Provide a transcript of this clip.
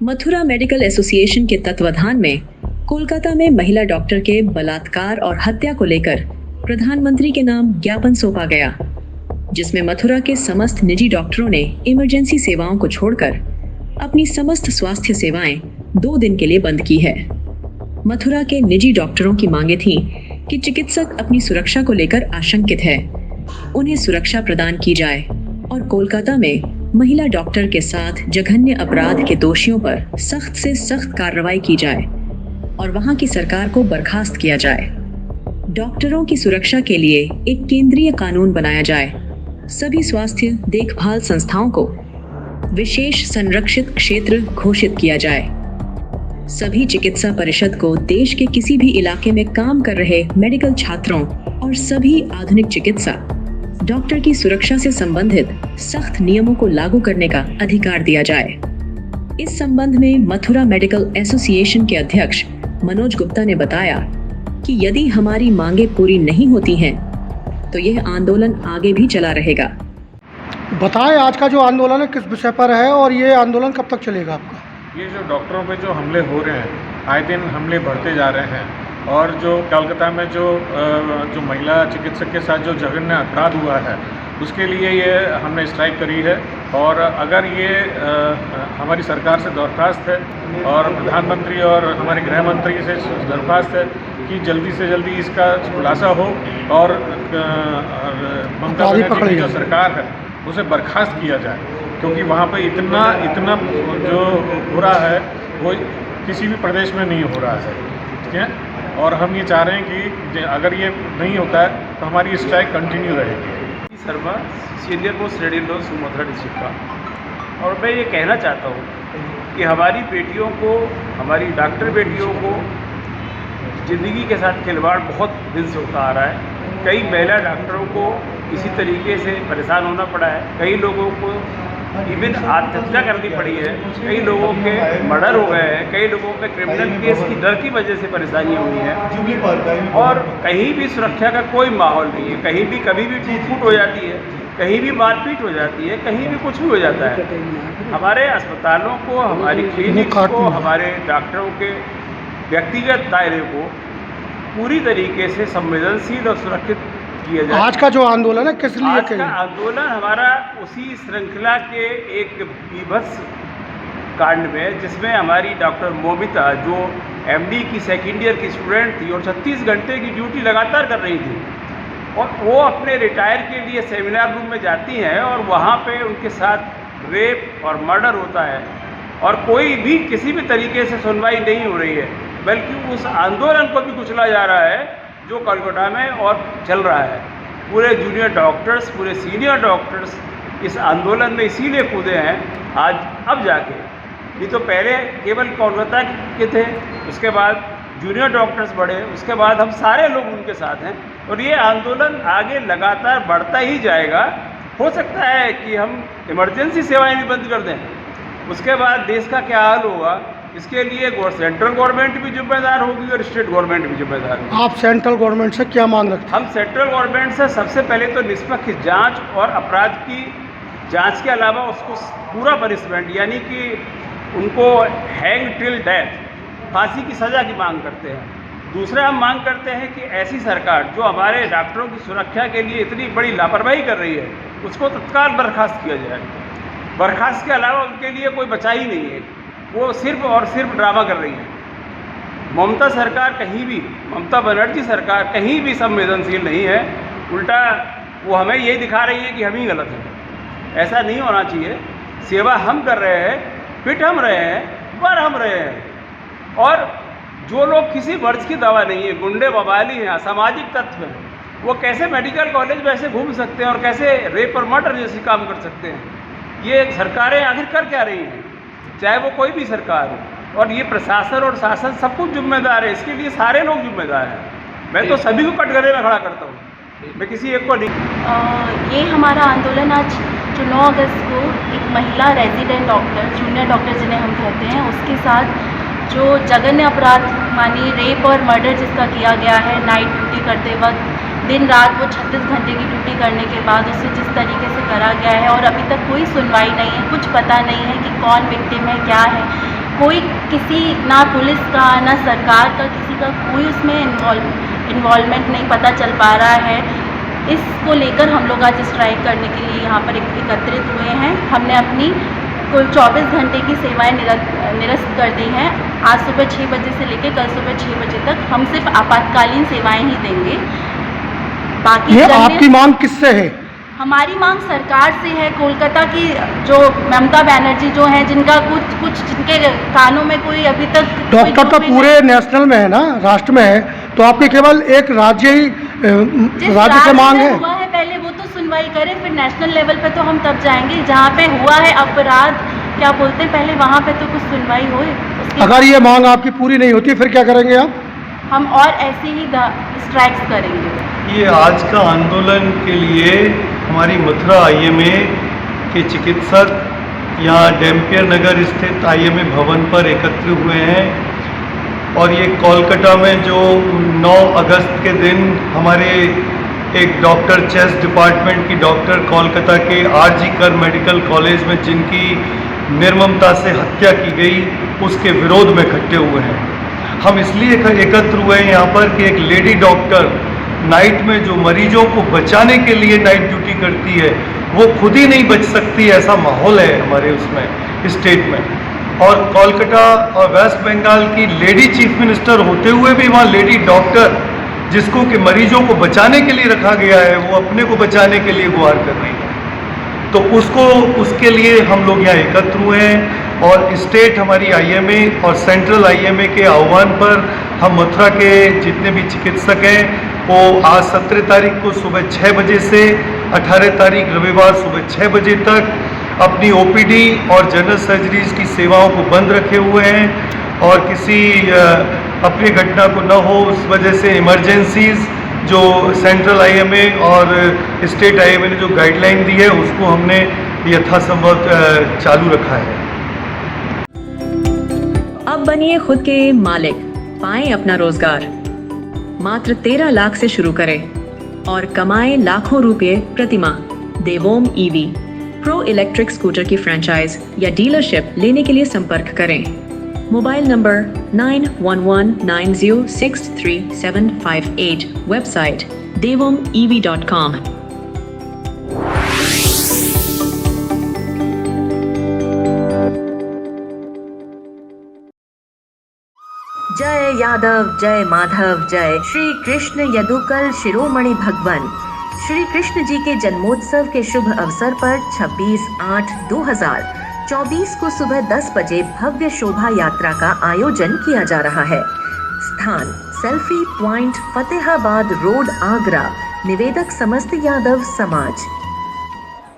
Mathura medical association के तत्वाधान में कोलकाता में महिला डॉक्टर के बलात्कार और हत्या को लेकर प्रधानमंत्री के नाम ज्ञापन सौंपा गया, जिसमें मथुरा के समस्त निजी डॉक्टरों ने इमरजेंसी सेवाओं को छोड़कर अपनी समस्त स्वास्थ्य सेवाएं 2 दिन के लिए बंद की है। मथुरा के निजी डॉक्टरों की मांगे थी कि चिकित्सक अपनी सुरक्षा को लेकर आशंकित है, उन्हें सुरक्षा प्रदान की जाए और कोलकाता में महिला डॉक्टर के साथ जघन्य अपराध के दोषियों पर सख्त से सख्त कार्रवाई की जाए और वहां की सरकार को बर्खास्त किया जाए। डॉक्टरों की सुरक्षा के लिए एक केंद्रीय कानून बनाया जाए। सभी स्वास्थ्य देखभाल संस्थाओं को विशेष संरक्षित क्षेत्र घोषित किया जाए। सभी चिकित्सा परिषद को देश के किसी भी इलाके में काम कर रहे मेडिकल छात्रों और सभी आधुनिक चिकित्सा डॉक्टर की सुरक्षा से संबंधित सख्त नियमों को लागू करने का अधिकार दिया जाए। इस संबंध में मथुरा मेडिकल एसोसिएशन के अध्यक्ष मनोज गुप्ता ने बताया कि यदि हमारी मांगे पूरी नहीं होती हैं, तो यह आंदोलन आगे भी चला रहेगा। बताएं आज का जो आंदोलन है किस विषय पर है और ये आंदोलन कब तक चलेगा आपका? ये जो डॉक्टरों पे जो हमले हो रहे हैं, आए दिन हमले बढ़ते जा रहे हैं और जो कोलकाता में जो महिला चिकित्सक के साथ जो जघन्य अपराध हुआ है, उसके लिए ये हमने स्ट्राइक करी है। और अगर ये हमारी सरकार से दरख्वास्त है और प्रधानमंत्री और हमारे गृह मंत्री से दरख्वास्त है कि जल्दी से जल्दी इसका खुलासा हो और ममता बनर्जी की जो सरकार है उसे बर्खास्त किया जाए, क्योंकि वहाँ पे इतना जो हो रहा है वो किसी भी प्रदेश में नहीं हो रहा है, ठीक है। और हम ये चाह रहे हैं कि अगर ये नहीं होता है तो हमारी स्ट्राइक कंटिन्यू रहेगी। Sharma, senior most radio Mathura district का। और मैं ये कहना चाहता हूँ कि हमारी बेटियों को, हमारी डॉक्टर बेटियों को ज़िंदगी के साथ खिलवाड़ बहुत दिन से होता आ रहा है। कई महिला डॉक्टरों को इसी तरीके से परेशान होना पड़ा है, कई लोगों को इवन आत्महत्या करनी पड़ी है, कई लोगों के मर्डर हो गए हैं, कई लोगों पे क्रिमिनल केस की डर की वजह से परेशानी हुई है और कहीं भी सुरक्षा का कोई माहौल नहीं है। कहीं भी कभी भी टूट-फूट हो जाती है, कहीं भी मारपीट हो जाती है, कहीं भी कुछ भी हो जाता है। हमारे अस्पतालों को, हमारी क्लिनिक को, हमारे डॉक्टरों के व्यक्तिगत दायरे को पूरी तरीके से संवेदनशील और सुरक्षित किया जाए। आज का जो आंदोलन है किस लिए? आज का आंदोलन हमारा उसी श्रृंखला के एक विभत्स कांड में, जिसमें हमारी डॉक्टर मोमिता जो एमडी की सेकेंड ईयर की स्टूडेंट थी और 36 घंटे की ड्यूटी लगातार कर रही थी, और वो अपने रिटायर के लिए सेमिनार रूम में जाती हैं और वहाँ पे उनके साथ रेप और मर्डर होता है और कोई भी किसी भी तरीके से सुनवाई नहीं हो रही है, बल्कि उस आंदोलन को भी कुचला जा रहा है जो कोलकाता में और चल रहा है। पूरे जूनियर डॉक्टर्स, पूरे सीनियर डॉक्टर्स इस आंदोलन में इसीलिए कूदे हैं आज, अब जाके। ये तो पहले केवल कोलकाता के थे, उसके बाद जूनियर डॉक्टर्स बढ़े, उसके बाद हम सारे लोग उनके साथ हैं और ये आंदोलन आगे लगातार बढ़ता ही जाएगा। हो सकता है कि हम इमरजेंसी सेवाएं भी बंद कर दें, उसके बाद देश का क्या हाल होगा, इसके लिए सेंट्रल गवर्नमेंट भी जिम्मेदार होगी और स्टेट गवर्नमेंट भी जिम्मेदार होगी। आप सेंट्रल गवर्नमेंट से क्या मांग रखते हैं? हम सेंट्रल गवर्नमेंट से सबसे पहले तो निष्पक्ष जांच और अपराध की जांच के अलावा उसको पूरा पनिशमेंट, यानी कि उनको हैंग टिल डेथ, फांसी की सज़ा की मांग करते हैं। दूसरा हम मांग करते हैं कि ऐसी सरकार जो हमारे डॉक्टरों की सुरक्षा के लिए इतनी बड़ी लापरवाही कर रही है, उसको तत्काल बर्खास्त किया जाए। बर्खास्त के अलावा उनके लिए कोई बचा ही नहीं है, वो सिर्फ और सिर्फ ड्रामा कर रही है। ममता सरकार कहीं भी, ममता बनर्जी सरकार कहीं भी संवेदनशील नहीं है, उल्टा वो हमें ये दिखा रही है कि हम ही गलत हैं। ऐसा नहीं होना चाहिए। सेवा हम कर रहे हैं, फिट हम रहे हैं, पर हम रहे हैं। और जो लोग किसी मर्ज की दवा नहीं है, गुंडे बवाली हैं, असामाजिक तत्व हैं, वो कैसे मेडिकल कॉलेज में ऐसे घूम सकते हैं और कैसे रेप और मर्डर जैसे काम कर सकते हैं? ये सरकारें आखिर कर क्या रही हैं, चाहे वो कोई भी सरकार हो। और ये प्रशासन और शासन सब कुछ जिम्मेदार है, इसके लिए सारे लोग जिम्मेदार हैं। मैं तो सभी को कटघरे में खड़ा करता हूँ, मैं किसी एक को नहीं। ये हमारा आंदोलन आज जो 9 अगस्त को एक महिला रेजिडेंट डॉक्टर, जूनियर डॉक्टर जिन्हें हम कहते हैं, उसके साथ जो जघन्य अपराध मानिए रेप और मर्डर जिसका किया गया है, नाइट ड्यूटी करते वक्त, दिन रात वो 36 घंटे की ड्यूटी करने के बाद उसे जिस तरीके से करा गया है और अभी तक कोई सुनवाई नहीं है, कुछ पता नहीं है कि कौन विक्टिम है, क्या है। कोई किसी ना पुलिस का ना सरकार का किसी का कोई उसमें इन्वॉल्वमेंट नहीं पता चल पा रहा है। इसको लेकर हम लोग आज स्ट्राइक करने के लिए यहाँ पर एकत्रित हुए हैं। हमने अपनी कुल 24 घंटे की सेवाएं निरस्त कर दी हैं। आज सुबह 6 बजे से लेकर कल सुबह 6 बजे तक हम सिर्फ आपातकालीन सेवाएं ही देंगे। बाकी ये आपकी मांग किससे है? हमारी मांग सरकार से है। कोलकाता की जो ममता बनर्जी जो हैं, जिनका कुछ जिनके कानों में कोई अभी तक डॉक्टर तो पूरे नेशनल में है ना, राष्ट्र में है, तो आपकी केवल एक राज्य ही राज्य से मांग है? हुआ है पहले वो तो सुनवाई करें, फिर नेशनल लेवल पे तो हम तब जाएंगे जहाँ पे हुआ है अपराध, क्या बोलते हैं, पहले वहाँ पे तो कुछ सुनवाई होए। अगर ये मांग आपकी पूरी नहीं होती फिर क्या करेंगे आप? हम और ऐसे ही स्ट्राइक्स करेंगे। ये आज का आंदोलन के लिए हमारी मथुरा IMA के चिकित्सक यहाँ डैम्पियर नगर स्थित IMA भवन पर एकत्रित हुए हैं और ये कोलकाता में जो 9 अगस्त के दिन हमारे एक डॉक्टर चेस्ट डिपार्टमेंट की डॉक्टर कोलकाता के RG कर मेडिकल कॉलेज में जिनकी निर्ममता से हत्या की गई, उसके विरोध में इकट्ठे हुए हैं। हम इसलिए एकत्र हुए हैं यहाँ पर कि एक लेडी डॉक्टर नाइट में जो मरीजों को बचाने के लिए नाइट ड्यूटी करती है, वो खुद ही नहीं बच सकती, ऐसा माहौल है हमारे उसमें स्टेट में। और कोलकाता और वेस्ट बंगाल की लेडी चीफ मिनिस्टर होते हुए भी वहाँ लेडी डॉक्टर जिसको कि मरीजों को बचाने के लिए रखा गया है, वो अपने को बचाने के लिए गुहार कर रही है। तो उसके लिए हम लोग यहाँ एकत्र हुए हैं और स्टेट हमारी IMA और सेंट्रल IMA के आह्वान पर हम मथुरा के जितने भी चिकित्सक हैं वो आज 17 तारीख को सुबह 6 बजे से 18 तारीख रविवार सुबह 6 बजे तक अपनी OPD और जनरल सर्जरीज की सेवाओं को बंद रखे हुए हैं और किसी अप्रिय घटना को न हो उस वजह से इमरजेंसीज जो सेंट्रल IMA और स्टेट IMA ने जो गाइडलाइन दी है उसको हमने यथासंभव चालू रखा है। अब बनिए खुद के मालिक, पाएं अपना रोजगार। मात्र 13 लाख से शुरू करें और कमाएं लाखों रुपए प्रति माह। देवोम EV प्रो इलेक्ट्रिक स्कूटर की फ्रेंचाइज या डीलरशिप लेने के लिए संपर्क करें। Mobile number 9119063758, website devomev.com। जय यादव जय माधव जय श्री कृष्ण यदुकल शिरोमणि भगवान। श्री कृष्ण जी के जन्मोत्सव के शुभ अवसर पर 26/8/2024 को सुबह 10 बजे भव्य शोभा यात्रा का आयोजन किया जा रहा है। स्थान selfie point Fatehabad road Agra. निवेदक समस्त यादव समाज।